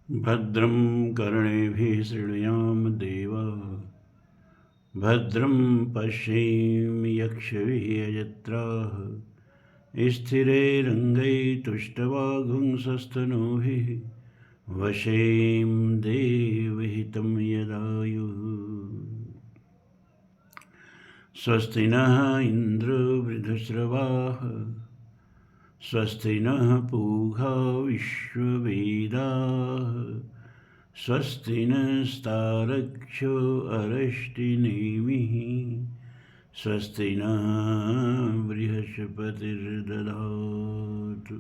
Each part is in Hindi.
भद्रं कर्णेभिः शृणुयाम देवा भद्रं पश्येम्यक्षभिर्यजत्राः स्थिरैरङ्गैस्तुष्टुवागुंसस्तनूभिः वशेम देवहितं यदायुः। स्वस्ति नः इन्द्रो वृद्धश्रवाः स्वस्ति नः पूषा विश्ववेदाः स्वस्ति नस्तार्क्ष्यो अरिष्टनेमिः स्वस्ति नः बृहस्पतिर्दधातु।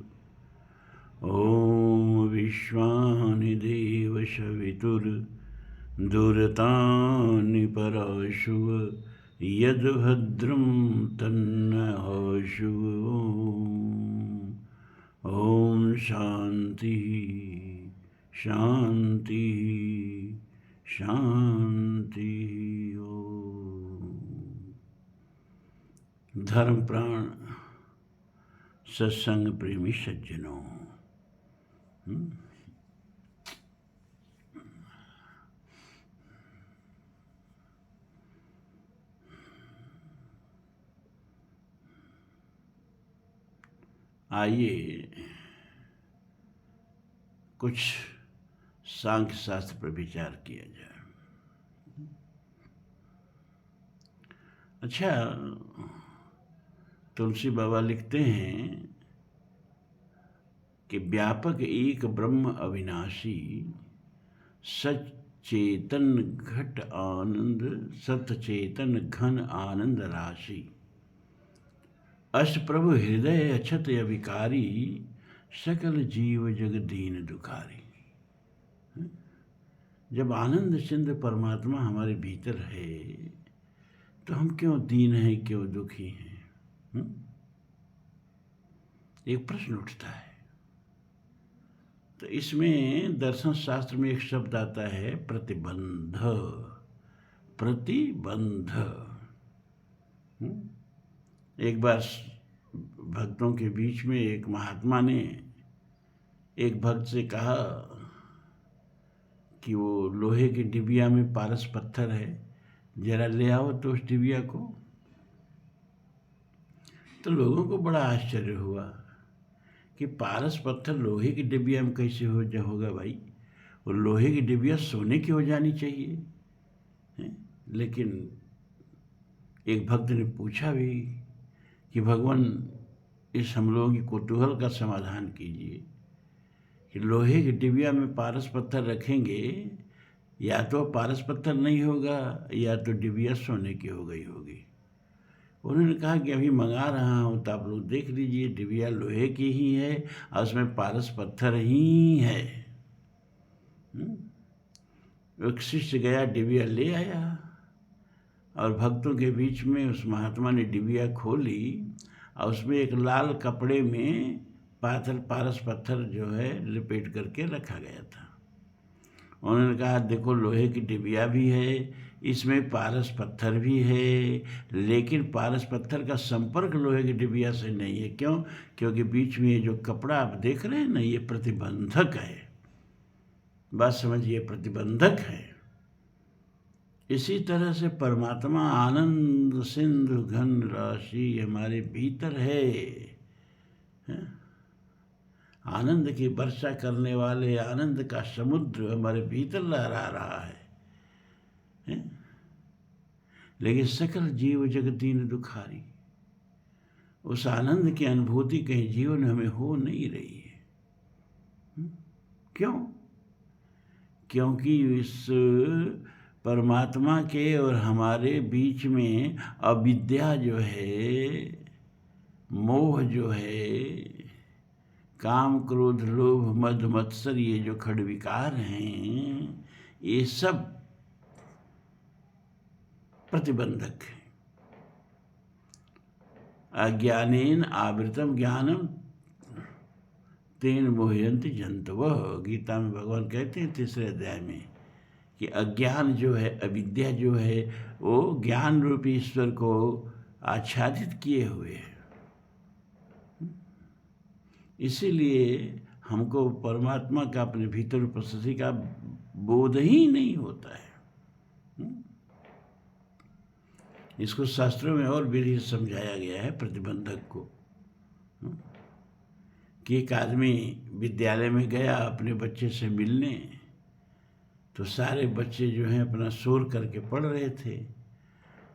ॐ विश्वानि देवशवितुर्दुरतानि पराशुव यद्भद्रं तन्नः ॐ शांति शांति शांति। धर्म प्राण सत्संग प्रेमी सज्जनों, आइए कुछ सांख्य शास्त्र पर विचार किया जाए। अच्छा, तुलसी बाबा लिखते हैं कि व्यापक एक ब्रह्म अविनाशी सचेतन घट आनंद सतचेतन घन आनंद राशि अष्ट प्रभु हृदय अछत अविकारी सकल जीव जग दीन दुखारी। जब आनंद सिंध परमात्मा हमारे भीतर है तो हम क्यों दीन हैं, क्यों दुखी हैं? एक प्रश्न उठता है। तो इसमें दर्शन शास्त्र में एक शब्द आता है प्रतिबंध। प्रतिबंध। एक बार भक्तों के बीच में एक महात्मा ने एक भक्त से कहा कि वो लोहे की डिबिया में पारस पत्थर है, जरा ले आओ तो उस डिबिया को। तो लोगों को बड़ा आश्चर्य हुआ कि पारस पत्थर लोहे की डिबिया में कैसे होगा भाई, वो लोहे की डिबिया सोने की हो जानी चाहिए है? लेकिन एक भक्त ने पूछा भी कि भगवान इस हम लोगों की कौतूहल का समाधान कीजिए कि लोहे की डिबिया में पारस पत्थर रखेंगे, या तो पारस पत्थर नहीं होगा या तो डिबिया सोने की हो गई होगी। उन्होंने कहा कि अभी मंगा रहा हूँ तो आप लोग देख लीजिए, डिबिया लोहे की ही है और उसमें पारस पत्थर ही है। एक शिष्य गया, डिबिया ले आया और भक्तों के बीच में उस महात्मा ने डिबिया खोली और उसमें एक लाल कपड़े में पारस पत्थर जो है लपेट करके रखा गया था। उन्होंने कहा देखो, लोहे की डिबिया भी है, इसमें पारस पत्थर भी है, लेकिन पारस पत्थर का संपर्क लोहे की डिबिया से नहीं है। क्यों? क्योंकि बीच में ये जो कपड़ा आप देख रहे हैं ना, ये प्रतिबंधक है। बात समझिए, प्रतिबंधक है। इसी तरह से परमात्मा आनंद सिंधु घन राशि हमारे भीतर है। आनंद की वर्षा करने वाले आनंद का समुद्र हमारे भीतर लहरा रहा है? लेकिन सकल जीव जगदीन दुखारी, उस आनंद की अनुभूति कहीं जीवन हमें हो नहीं रही है। क्यों? क्योंकि इस परमात्मा के और हमारे बीच में अविद्या जो है, मोह जो है, काम क्रोध लोभ मद मत्सर, ये जो खड़ विकार हैं, ये सब प्रतिबंधक है। अज्ञानेन आवृतम ज्ञानम तेन मोहयन्ति जंतवः। गीता में भगवान कहते हैं 3रे अध्याय में कि अज्ञान जो है, अविद्या जो है, वो ज्ञान रूपी ईश्वर को आच्छादित किए हुए है। इसीलिए हमको परमात्मा का अपने भीतर उपस्थिति का बोध ही नहीं होता है। इसको शास्त्रों में और विधि समझाया गया है प्रतिबंधक को, कि एक आदमी विद्यालय में गया अपने बच्चे से मिलने, तो सारे बच्चे जो हैं अपना शोर करके पढ़ रहे थे।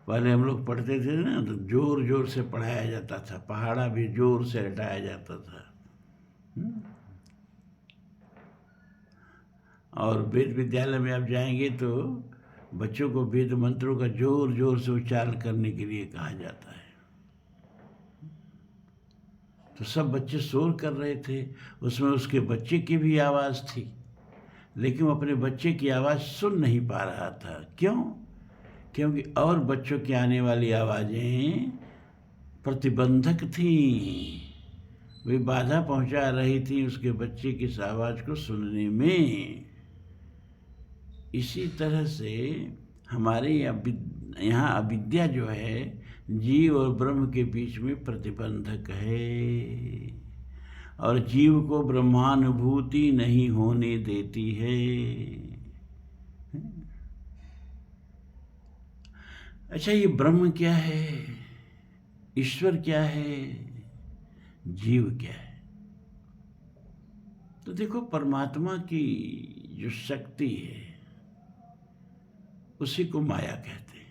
पहले हम लोग पढ़ते थे ना, तो जोर जोर से पढ़ाया जाता था, पहाड़ा भी जोर से रटाया जाता था। और वेद विद्यालय में आप जाएंगे तो बच्चों को वेद मंत्रों का जोर जोर से उच्चारण करने के लिए कहा जाता है। तो सब बच्चे शोर कर रहे थे, उसमें उसके बच्चे की भी आवाज़ थी, लेकिन वो अपने बच्चे की आवाज़ सुन नहीं पा रहा था। क्यों? क्योंकि और बच्चों की आने वाली आवाज़ें प्रतिबंधक थीं, वे बाधा पहुंचा रही थी उसके बच्चे की इस आवाज़ को सुनने में। इसी तरह से हमारे यहाँ अविद्या जो है जीव और ब्रह्म के बीच में प्रतिबंधक है, और जीव को ब्रह्मानुभूति नहीं होने देती है। अच्छा, ये ब्रह्म क्या है, ईश्वर क्या है, जीव क्या है? तो देखो, परमात्मा की जो शक्ति है उसी को माया कहते हैं।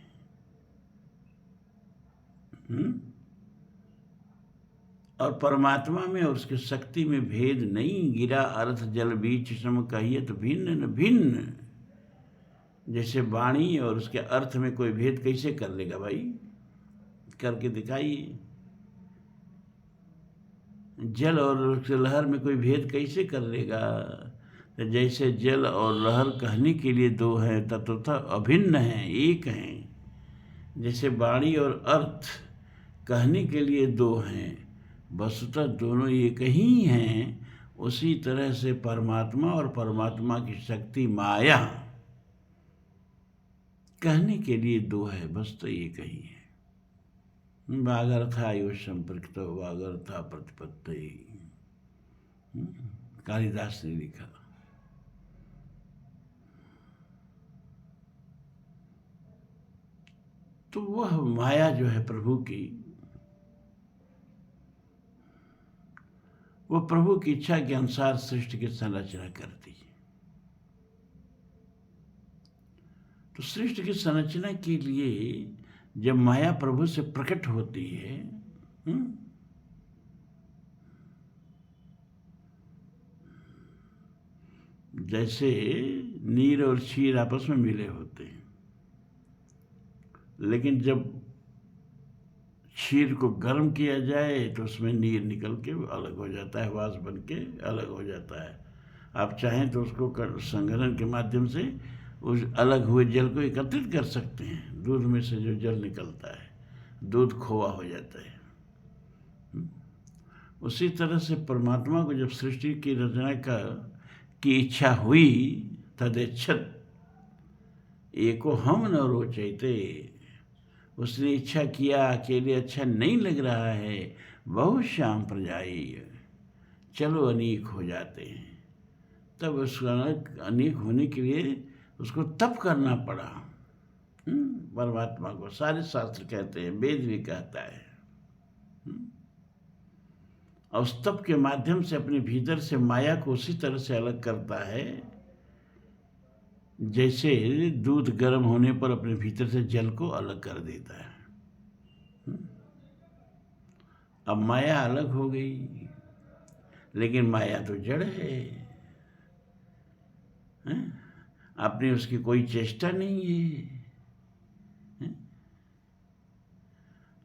और परमात्मा में और उसकी शक्ति में भेद नहीं। गिरा अर्थ जल बीच सम कहिए तो भिन्न न भिन्न। जैसे वाणी और उसके अर्थ में कोई भेद कैसे कर लेगा भाई? करके दिखाइए। जल और उसके लहर में कोई भेद कैसे कर लेगा? तो जैसे जल और लहर कहने के लिए दो हैं, तत्वतः अभिन्न हैं, एक हैं। जैसे वाणी और अर्थ कहने के लिए दो हैं, वस्तुतः दोनों एक ही हैं। उसी तरह से परमात्मा और परमात्मा की शक्ति माया कहने के लिए दो है, वस्तु एक ही है। वागर्थायो संपृक्तो वागर्था प्रतिपत्ति, कालिदास ने लिखा। तो वह माया जो है प्रभु की, वो प्रभु की इच्छा के अनुसार सृष्टि की संरचना करती है। तो सृष्टि की संरचना के लिए जब माया प्रभु से प्रकट होती है, जैसे नीर और क्षीर आपस में मिले होते हैं, लेकिन जब क्षीर को गर्म किया जाए तो उसमें नीर निकल के अलग हो जाता है, वाष्प बन के अलग हो जाता है। आप चाहें तो उसको संघनन के माध्यम से उस अलग हुए जल को एकत्रित कर सकते हैं। दूध में से जो जल निकलता है, दूध खोआ हो जाता है। उसी तरह से परमात्मा को जब सृष्टि की रचना की इच्छा हुई, तदेच्छत एको हम न रोचैते, उसने इच्छा किया, अकेले अच्छा नहीं लग रहा है, बहुत श्याम प्रजाई, चलो अनेक हो जाते हैं। तब उसका अनेक होने के लिए उसको तप करना पड़ा। परमात्मा को सारे शास्त्र कहते हैं, वेद भी कहता है। और उस तप के माध्यम से अपने भीतर से माया को उसी तरह से अलग करता है जैसे दूध गर्म होने पर अपने भीतर से जल को अलग कर देता है। अब माया अलग हो गई, लेकिन माया तो जड़ है, अपनी उसकी कोई चेष्टा नहीं है।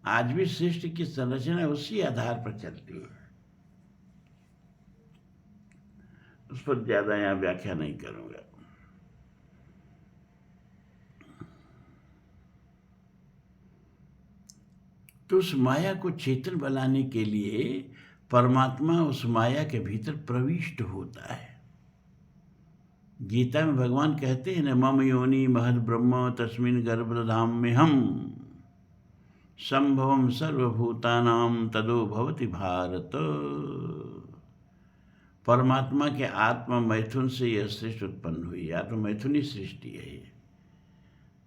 आज भी सृष्टि की संरचना उसी आधार पर चलती है। उस पर ज्यादा यहाँ व्याख्या नहीं करूंगा। तो उस माया को चेतन बनाने के लिए परमात्मा उस माया के भीतर प्रविष्ट होता है। गीता में भगवान कहते हैं न, मम योनि महद ब्रह्म तस्मिन् गर्भधाम में हम संभवम सर्वभूतानां तदो भवति भारत। परमात्मा के आत्मा मैथुन से यह सृष्टि उत्पन्न हुई। आत्मा मैथुनी सृष्टि है ये,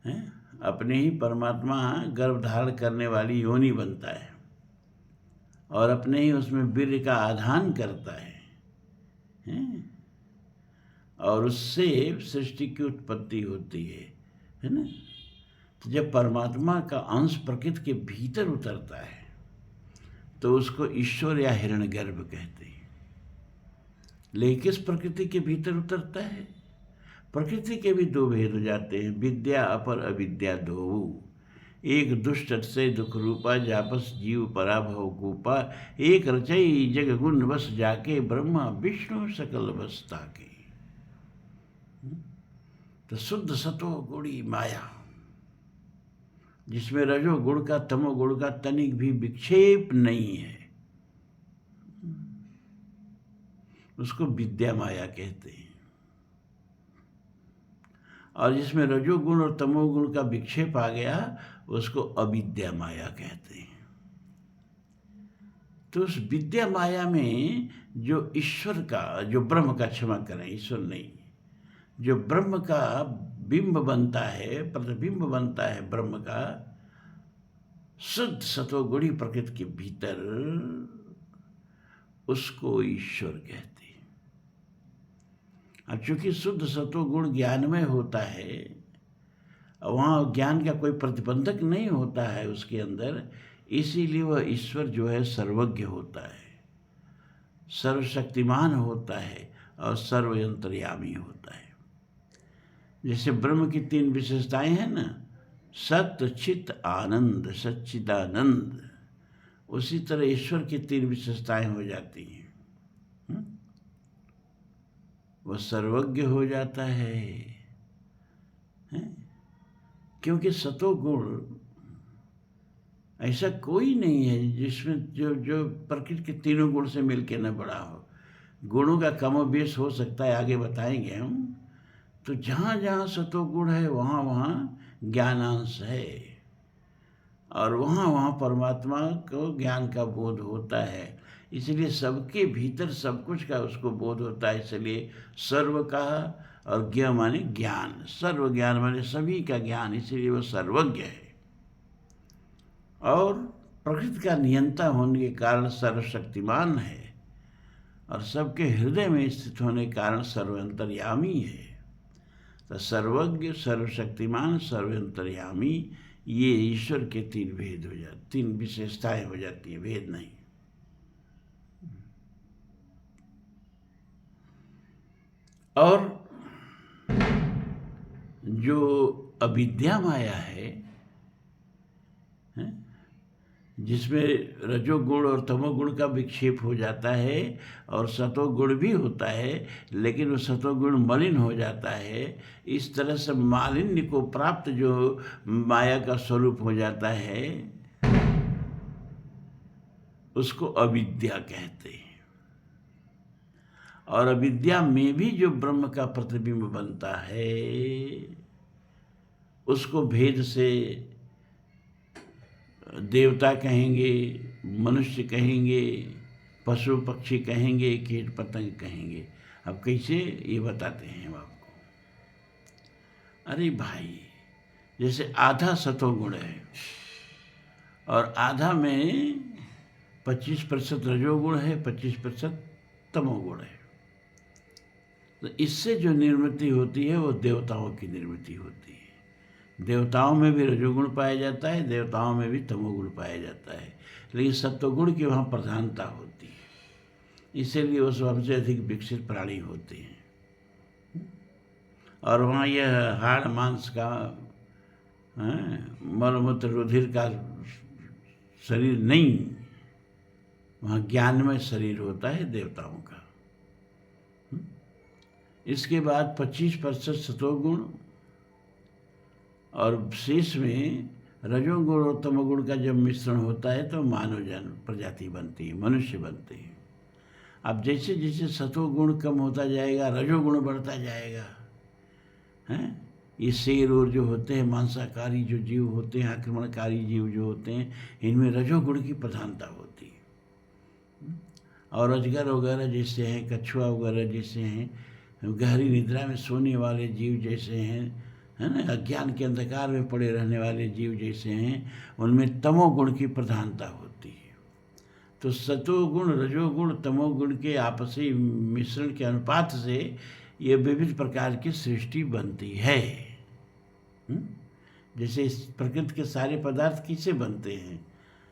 है? अपने ही परमात्मा गर्भ धारण करने वाली योनि बनता है और अपने ही उसमें वीर्य का आधान करता है? और उससे सृष्टि की उत्पत्ति होती है ना। तो जब परमात्मा का अंश प्रकृति के भीतर उतरता है तो उसको ईश्वर या हिरण्यगर्भ कहते हैं। लेकिन किस प्रकृति के भीतर उतरता है? प्रकृति के भी दो भेद हो जाते हैं, विद्या अपर अविद्या दो। एक दुष्ट से दुख रूपा, जापस जीव पराभव कूपा। एक रचई जग गुण बस जाके, ब्रह्मा विष्णु सकल बस ताके। तो शुद्ध सतो गुणी माया, जिसमें रजो गुण का तमो गुण का तनिक भी विक्षेप नहीं है, उसको विद्या माया कहते हैं। और जिसमें रजोगुण और तमोगुण का विक्षेप आ गया उसको अविद्या माया कहते हैं। तो उस विद्या माया में जो ईश्वर का, जो ब्रह्म का, क्षमा करें ईश्वर नहीं, जो ब्रह्म का बिंब बनता है, प्रतिबिंब बनता है ब्रह्म का, शुद्ध सतोगुणी प्रकृति के भीतर, उसको ईश्वर कहते हैं। अब चूंकि शुद्ध सतोगुण ज्ञानमय होता है, वहाँ ज्ञान का कोई प्रतिबंधक नहीं होता है उसके अंदर, इसीलिए वह ईश्वर जो है सर्वज्ञ होता है, सर्वशक्तिमान होता है और सर्वयंतर्यामी होता है। जैसे ब्रह्म की तीन विशेषताएं हैं ना, सत्य चित आनंद, सच्चिदानंद, उसी तरह ईश्वर की तीन विशेषताएं हो जाती हैं। वह सर्वज्ञ हो जाता है, क्योंकि सतोगुण ऐसा कोई नहीं है जिसमें जो प्रकृति के तीनों गुण से मिलके न बड़ा हो। गुणों का कमोबेश हो सकता है, आगे बताएंगे हम। तो जहाँ जहाँ सतोगुण है वहाँ वहाँ ज्ञानांश है और वहाँ वहाँ परमात्मा को ज्ञान का बोध होता है। इसलिए सबके भीतर सब कुछ का उसको बोध होता है, इसलिए सर्व कहा। और ज्ञ माने ज्ञान, सर्व ज्ञान माने सभी का ज्ञान, इसलिए वह सर्वज्ञ है। और प्रकृति का नियंता होने के कारण सर्वशक्तिमान है और सबके हृदय में स्थित होने के कारण सर्वअंतर्यामी है। तो सर्वज्ञ, सर्वशक्तिमान, सर्वअंतर्यामी, ये ईश्वर के तीन भेद हो जाते, तीन विशेषताएं हो जाती हैं, भेद नहीं। और जो अविद्या माया है, जिसमें रजोगुण और तमोगुण का विक्षेप हो जाता है और सतोगुण भी होता है, लेकिन वो सतोगुण मलिन हो जाता है। इस तरह से मालिन्य को प्राप्त जो माया का स्वरूप हो जाता है, उसको अविद्या कहते हैं। और अविद्या में भी जो ब्रह्म का प्रतिबिंब बनता है, उसको भेद से देवता कहेंगे, मनुष्य कहेंगे, पशु पक्षी कहेंगे, कीट पतंग कहेंगे। अब कैसे, ये बताते हैं हम आपको। अरे भाई, जैसे आधा सतोगुण है और आधा में 25% रजोगुण है, 25% तमोगुण है। तो इससे जो निर्मिति होती है वो देवताओं की निर्मिति होती है। देवताओं में भी रजोगुण पाया जाता है, देवताओं में भी तमोगुण पाया जाता है, लेकिन सत्वगुण की वहाँ प्रधानता होती है, इसीलिए वो सबसे अधिक विकसित प्राणी होते हैं। और वहाँ यह हाड़ मांस का, मलमूत्र रुधिर का शरीर नहीं, वहाँ ज्ञानमय शरीर होता है देवताओं का। इसके बाद 25% सतोगुण और शेष में रजोगुण और तमोगुण का जब मिश्रण होता है तो मानव जन प्रजाति बनती है, मनुष्य बनते हैं। अब जैसे जैसे सतोगुण कम होता जाएगा, रजोगुण बढ़ता जाएगा, हैं? ये शेर और जो होते हैं, मांसाकारी जो जीव होते हैं, आक्रमणकारी जीव जो होते हैं, इनमें रजोगुण की प्रधानता होती है। और अजगर वगैरह जैसे हैं, कछुआ वगैरह जैसे हैं, गहरी निद्रा में सोने वाले जीव जैसे हैं, है ना, अज्ञान के अंधकार में पड़े रहने वाले जीव जैसे हैं, उनमें तमोगुण की प्रधानता होती है। तो सतोगुण, रजोगुण, तमोगुण के आपसी मिश्रण के अनुपात से ये विविध प्रकार की सृष्टि बनती है। जैसे इस प्रकृति के सारे पदार्थ किससे बनते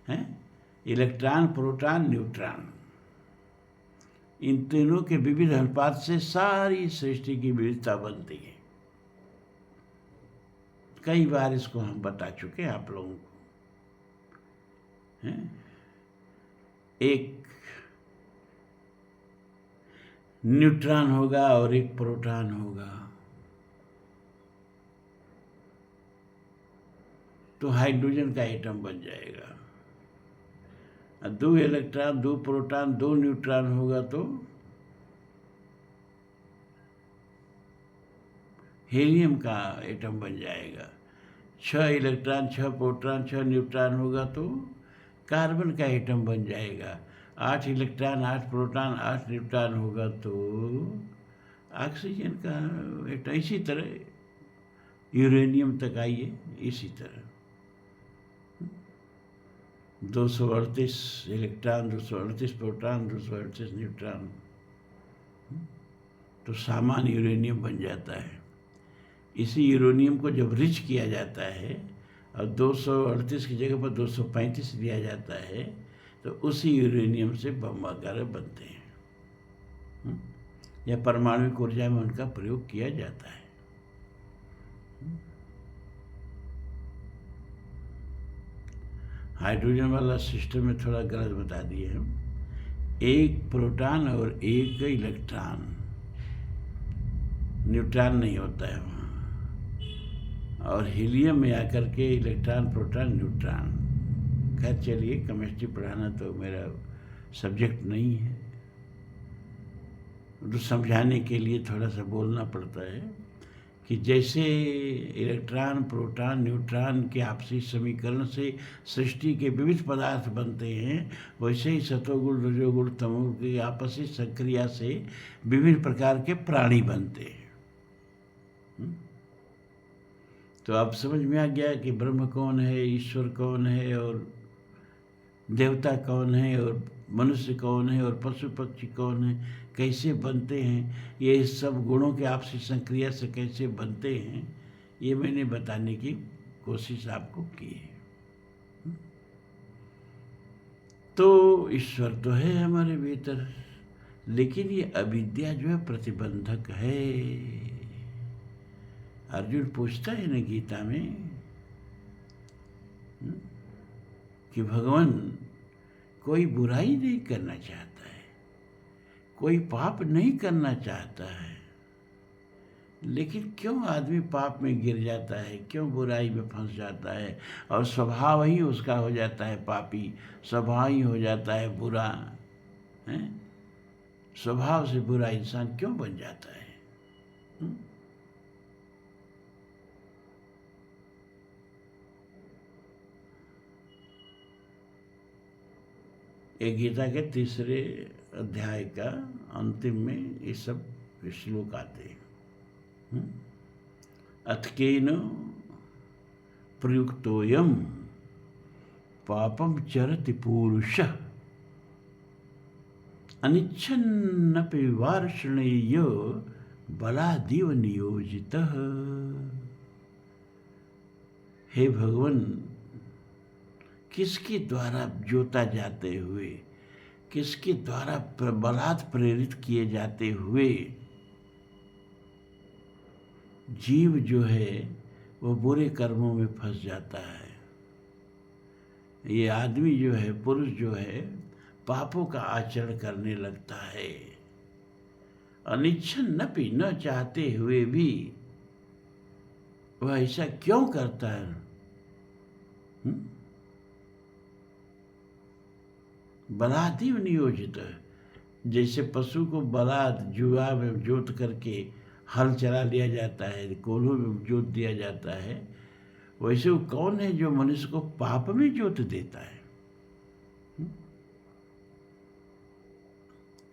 हैं? इलेक्ट्रॉन, प्रोटॉन, न्यूट्रॉन, इन तीनों के विविध अनुपात से सारी सृष्टि की विविधता बनती है। कई बार इसको हम बता चुके हैं आप लोगों को। एक न्यूट्रॉन होगा और एक प्रोटॉन होगा, तो हाइड्रोजन का एटम बन जाएगा। और 2 इलेक्ट्रॉन, 2 प्रोटॉन, 2 न्यूट्रॉन होगा तो हीलियम का एटम बन जाएगा। 6 इलेक्ट्रॉन, 6 प्रोटॉन, 6 न्यूट्रॉन होगा तो कार्बन का एटम बन जाएगा। 8 इलेक्ट्रॉन, 8 प्रोटॉन, 8 न्यूट्रॉन होगा तो ऑक्सीजन का एटम। इसी तरह यूरेनियम तक आइए, इसी तरह 238 इलेक्ट्रॉन, 238 प्रोटॉन, 238 न्यूट्रॉन, तो सामान्य यूरेनियम बन जाता है। इसी यूरेनियम को जब रिच किया जाता है और 238 की जगह पर 235 दिया जाता है, तो उसी यूरेनियम से बम वगैरह बनते हैं, या परमाणु ऊर्जा में उनका प्रयोग किया जाता है। हाइड्रोजन वाला सिस्टम में थोड़ा गलत बता दिए हम। एक प्रोटॉन और एक इलेक्ट्रॉन, न्यूट्रॉन नहीं होता है वहाँ। और हीलियम में आकर के इलेक्ट्रॉन, प्रोटॉन, न्यूट्रॉन। खैर चलिए, केमिस्ट्री पढ़ाना तो मेरा सब्जेक्ट नहीं है, तो समझाने के लिए थोड़ा सा बोलना पड़ता है कि जैसे इलेक्ट्रॉन, प्रोटॉन, न्यूट्रॉन के आपसी समीकरण से सृष्टि के विविध पदार्थ बनते हैं, वैसे ही सतोगुण, रजोगुण, तमोगुण की आपसी संक्रिया से विभिन्न प्रकार के प्राणी बनते हैं। तो अब समझ में आ गया कि ब्रह्म कौन है, ईश्वर कौन है, और देवता कौन है, और मनुष्य कौन है, और पशु पक्षी कौन है, कैसे बनते हैं, ये सब गुणों के आपसी संक्रिया से कैसे बनते हैं, ये मैंने बताने की कोशिश आपको की है। तो ईश्वर तो है हमारे भीतर, लेकिन ये अविद्या जो है प्रतिबंधक है। अर्जुन पूछता है ना गीता में कि भगवान कोई बुराई नहीं करना चाहता है, कोई पाप नहीं करना चाहता है, लेकिन क्यों आदमी पाप में गिर जाता है, क्यों बुराई में फंस जाता है, और स्वभाव ही उसका हो जाता है पापी, स्वभाव ही हो जाता है बुरा है। स्वभाव से बुरा इंसान क्यों बन जाता है? ये गीता के 3रे अध्याय का अंतिम में ये सब श्लोक आते हैं। अथकेन प्रयुक्तोयम पापम चरति पुरुष अनिच्छन्नपि वार्ष्णेय बलादिव नियोजितः। हे भगवान, किसके द्वारा जोता जाते हुए, किसके द्वारा बलात् प्रेरित किए जाते हुए जीव जो है वो बुरे कर्मों में फंस जाता है। ये आदमी जो है, पुरुष जो है, पापों का आचरण करने लगता है। अनिच्छन्नपि, न चाहते हुए भी वह ऐसा क्यों करता है? बलादिव नियोजित, जैसे पशु को बलाद जुआ में जोत करके हल चला लिया जाता है, कोल्हू में जोत दिया जाता है, वैसे वो कौन है जो मनुष्य को पाप में जोत देता है?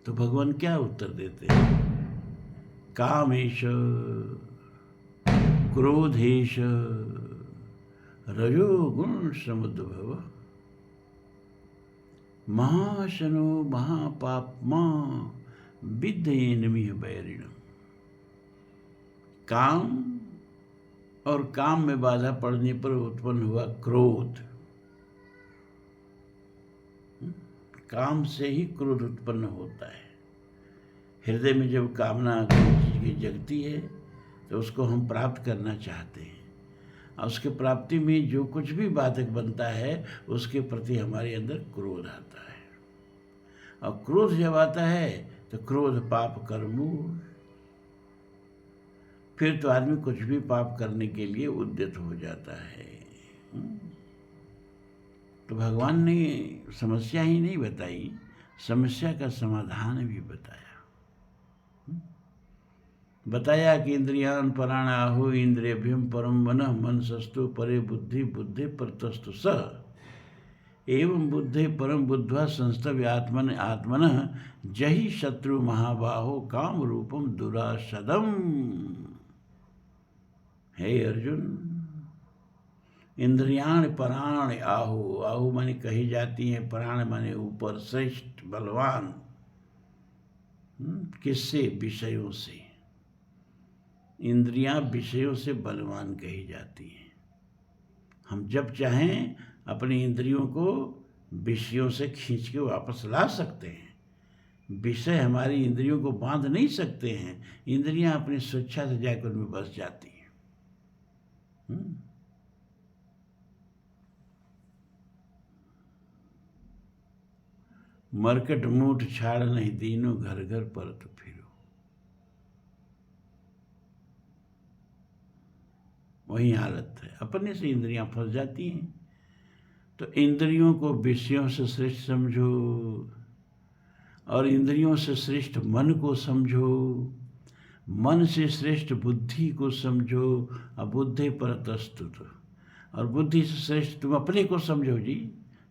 तो भगवान क्या उत्तर देते हैं? कामेश, क्रोधेश, रजोगुण समुद्भव, महाशनो महापापमा विद्येनमिह बैरिणम्। काम और काम में बाधा पड़ने पर उत्पन्न हुआ क्रोध, काम से ही क्रोध उत्पन्न होता है। हृदय में जब कामना किसी चीज की जगती है तो उसको हम प्राप्त करना चाहते हैं, और उसके प्राप्ति में जो कुछ भी बाधक बनता है उसके प्रति हमारे अंदर क्रोध आता है। और क्रोध जब आता है तो क्रोध पाप कर्मूल, फिर तो आदमी कुछ भी पाप करने के लिए उद्यत हो जाता है। तो भगवान ने समस्या ही नहीं बताई, समस्या का समाधान भी बताया। बताया कि इंद्रियान पराण आहु इंद्रियभ्यम परम मनः मनसस्तु परे बुद्धि बुद्धि परतस्तु स एवं बुद्धे परम बुद्ध्वा संस्तव्य आत्मन आत्मनः जहि शत्रु महाबाहो काम रूपम दुरासदम। हे अर्जुन, इंद्रियाण पराण आहु, आहु माने कही जाती हैं, प्राण माने ऊपर, श्रेष्ठ बलवान। किससे? विषयों से। इंद्रियां विषयों से बलवान कही जाती हैं। हम जब चाहें अपनी इंद्रियों को विषयों से खींच के वापस ला सकते हैं। विषय हमारी इंद्रियों को बांध नहीं सकते हैं। इंद्रियां अपनी स्वेच्छा से जाकर उनमें बस जाती हैं। मरकट मूठ छाड़ नहीं दीनों घर घर परत फिरो। वही हालत है, अपने से इंद्रियां फंस जाती हैं। तो इंद्रियों को विषयों से श्रेष्ठ समझो और इंद्रियों से श्रेष्ठ मन को समझो, मन से श्रेष्ठ बुद्धि को समझो, अबुद्धि परतस्तुत, और बुद्धि से श्रेष्ठ तुम अपने को समझो जी।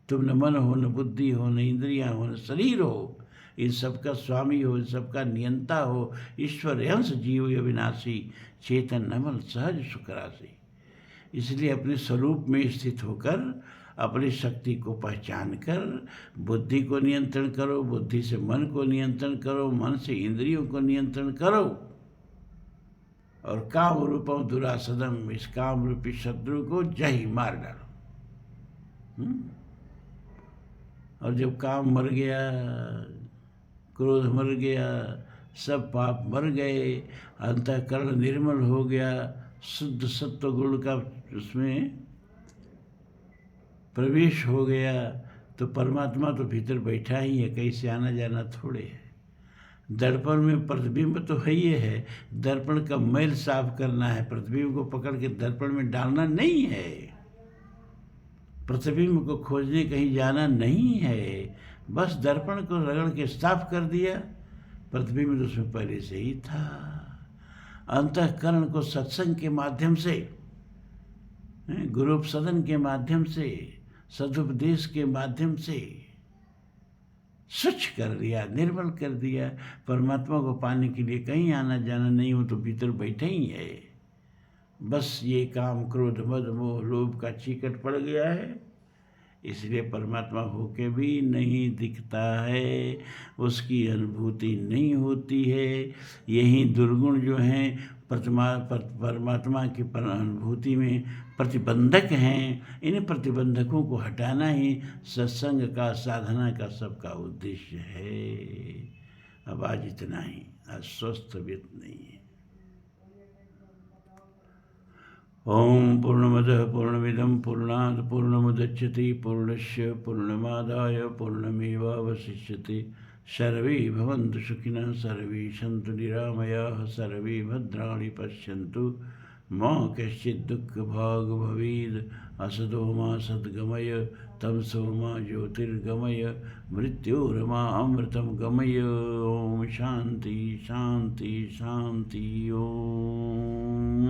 तुम न मन हो, न बुद्धि हो, न इंद्रियां हो, न शरीर हो, इन सबका स्वामी हो, इन सबका नियंता हो। ईश्वर अंश जीव अविनाशी, चेतन नमल सहज सुखराशि। इसलिए अपने स्वरूप में स्थित होकर अपनी शक्ति को पहचान कर बुद्धि को नियंत्रण करो, बुद्धि से मन को नियंत्रण करो, मन से इंद्रियों को नियंत्रण करो, और काम रूपम दुरासदम, इस काम रूपी शत्रु को जय मार डालो। और जब काम मर गया, क्रोध मर गया, सब पाप मर गए, अंतःकरण निर्मल हो गया, शुद्ध सत्व गुण का उसमें प्रवेश हो गया, तो परमात्मा तो भीतर बैठा ही है, कहीं से आना जाना थोड़े है। दर्पण में प्रतिबिंब तो है ही है, दर्पण का मैल साफ करना है, प्रतिबिंब को पकड़ के दर्पण में डालना नहीं है, प्रतिबिंब को खोजने कहीं जाना नहीं है। बस दर्पण को रगड़ के साफ कर दिया, प्रतिबिंब तो उसमें पहले से ही था। अंतःकरण को सत्संग के माध्यम से, गुरुपसदन के माध्यम से, सदुपदेश के माध्यम से स्वच्छ कर दिया, निर्मल कर दिया। परमात्मा को पाने के लिए कहीं आना जाना नहीं हो, तो भीतर बैठे ही है। बस ये काम क्रोध मद मोह लोभ का चीकट पड़ गया है, इसलिए परमात्मा होके भी नहीं दिखता है, उसकी अनुभूति नहीं होती है। यही दुर्गुण जो हैं परमात्मा की अनुभूति में प्रतिबंधक हैं। इन प्रतिबंधकों को हटाना ही सत्संग का, साधना का, सबका उद्देश्य है। अब आज इतना ही, आज स्वस्थ व्यत नहीं है। ओम पूर्णमदः पूर्णमिदं पूर्णात् पूर्णमुदच्यते पूर्णस्य पूर्णमादाय पूर्णमेवावशिष्यते। सर्वे भवन्तु सुखिनः, सर्वे सन्तु निरामयाः, सर्वे भद्राणि पश्यन्तु, मा कश्चित् दुःखभाग् भवेत्। असतो मा सद्गमय, तमसो मा ज्योतिर्गमय, मृत्योर्मा अमृतं गमय। ओम शान्ति शान्ति शान्ति। ओम।